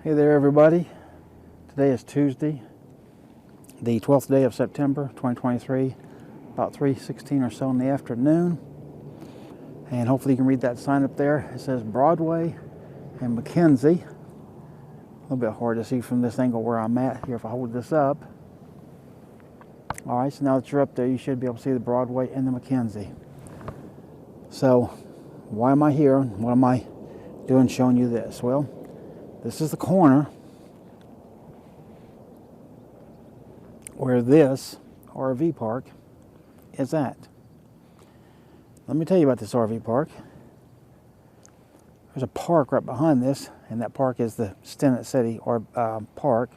Hey there everybody. Today is Tuesday, the 12th day of September 2023, about 3:16 or so in the afternoon. And hopefully you can read that sign up there. It says Broadway and Mackenzie. A little bit hard to see from this angle where I'm at here if I hold this up. Alright, so now that you're up there, you should be able to see the Broadway and the Mackenzie. So, why am I here? What am I doing showing you this? Well, this is the corner where this RV park is at. Let me tell you about this RV park. There's a park right behind this, and that park is the Stinnett City Park.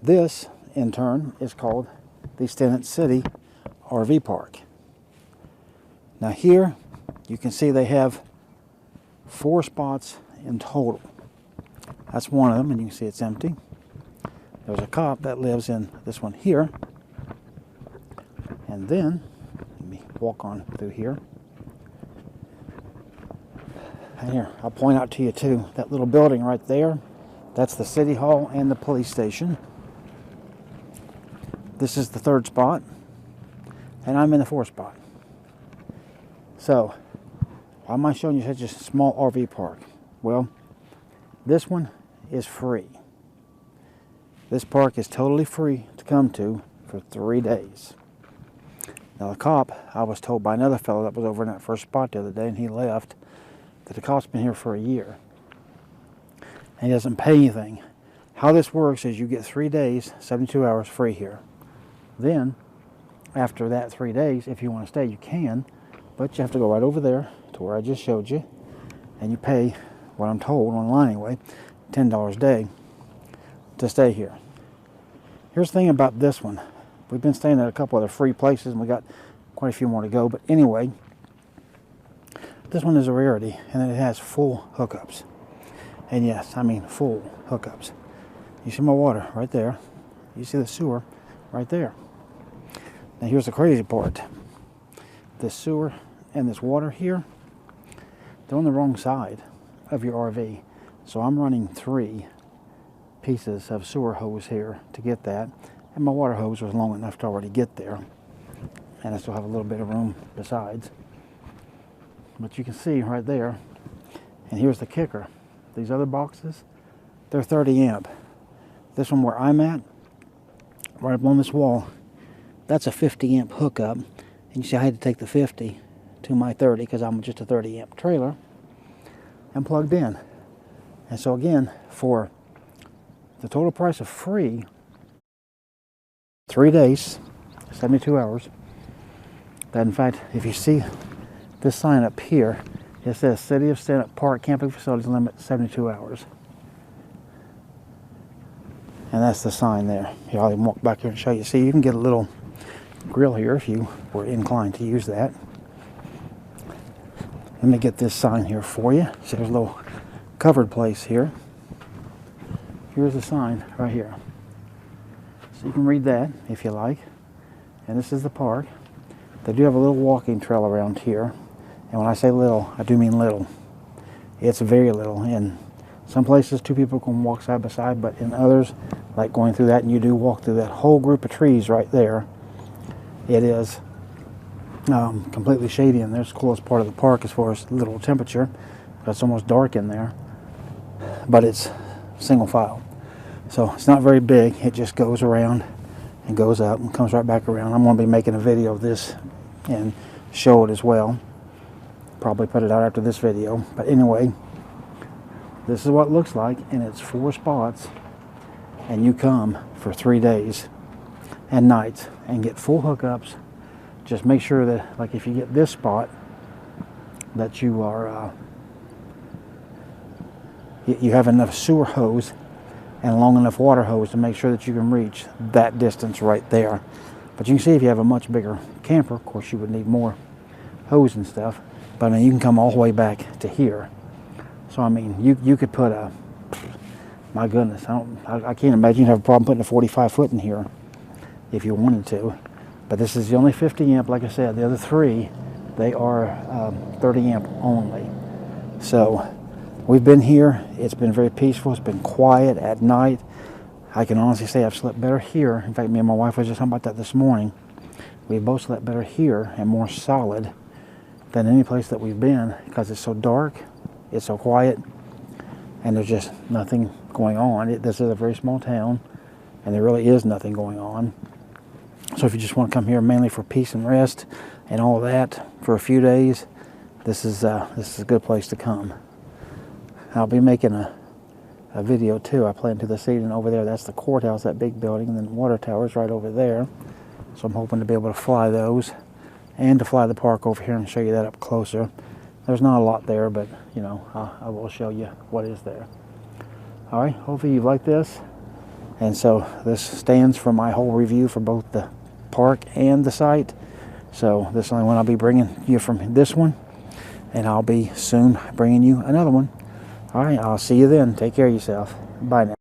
This, in turn, is called the Stinnett City RV Park. Now here, you can see they have 4 spots in total. That's one of them, and you can see it's empty. There's a cop that lives in this one here. And then, let me walk on through here. And here, I'll point out to you too, that little building right there, that's the City Hall and the police station. This is the 3rd spot, and I'm in the 4th spot. So, why am I showing you such a small RV park? Well, this one is free. This park is totally free to come to for 3 days. Now the cop, I was told by another fellow that was over in that 1st spot the other day, and he left, that the cop's been here for a year. And he doesn't pay anything. How this works is you get 3 days, 72 hours free here. Then, after that 3 days, if you want to stay, you can, but you have to go right over there to where I just showed you, and you pay, what I'm told online anyway, $10 a day to stay here. Here's the thing about this one. We've been staying at a couple other free places, and we got quite a few more to go, but anyway, this one is a rarity, and it has full hookups. And yes, I mean full hookups. You see my water right there. You see the sewer right there. Now here's the crazy part. This sewer and this water here, they're on the wrong side of your RV. So I'm running 3 pieces of sewer hose here to get that. And my water hose was long enough to already get there. And I still have a little bit of room besides. But you can see right there, and here's the kicker. These other boxes, they're 30 amp. This one where I'm at, right up on this wall, that's a 50 amp hookup. And you see I had to take the 50 to my 30 because I'm just a 30 amp trailer and plugged in. And so again, for the total price of free, 3 days, 72 hours, that in fact, if you see this sign up here, it says City of Stinnett Park Camping Facilities Limit 72 hours. And that's the sign there. Here, I'll even walk back here and show you. See, you can get a little grill here if you were inclined to use that. Let me get this sign here for you. See, there's a little covered place here. Here's the sign right here. So you can read that if you like. And this is the park. They do have a little walking trail around here. And when I say little, I do mean little. It's very little. In some places, 2 people can walk side by side, but in others, like going through that, and you do walk through that whole group of trees right there, it is completely shady, and there's the coolest part of the park as far as little temperature. It's almost dark in there, but it's single file. So it's not very big. It just goes around and goes up and comes right back around. I'm going to be making a video of this and show it as well. Probably put it out after this video. But anyway, this is what it looks like, and it's 4 spots, and you come for 3 days and nights and get full hookups. Just make sure that, like, if you get this spot, that you are you have enough sewer hose and long enough water hose to make sure that you can reach that distance right there. But you can see if you have a much bigger camper, of course you would need more hose and stuff. But I mean, you can come all the way back to here. So I mean, you could put a, my goodness, I can't imagine you have a problem putting a 45 foot in here if you wanted to. But this is the only 50 amp, like I said. The other 3, they are 30 amp only. So we've been here. It's been very peaceful. It's been quiet at night. I can honestly say I've slept better here. In fact, me and my wife was just talking about that this morning. We both slept better here and more solid than any place that we've been, because it's so dark, it's so quiet, and there's just nothing going on. This is a very small town, and there really is nothing going on. So if you just want to come here mainly for peace and rest and all of that for a few days, this is a good place to come. I'll be making a video too. I plan to this evening over there. That's the courthouse, that big building, and then the water tower's right over there. So I'm hoping to be able to fly those and to fly the park over here and show you that up closer. There's not a lot there, but you know, I will show you what is there. All right, hopefully you like this. And so this stands for my whole review for both the park and the site. So this is the only one I'll be bringing you from this one, and I'll be soon bringing you another one. All right, I'll see you then. Take care of yourself. Bye now.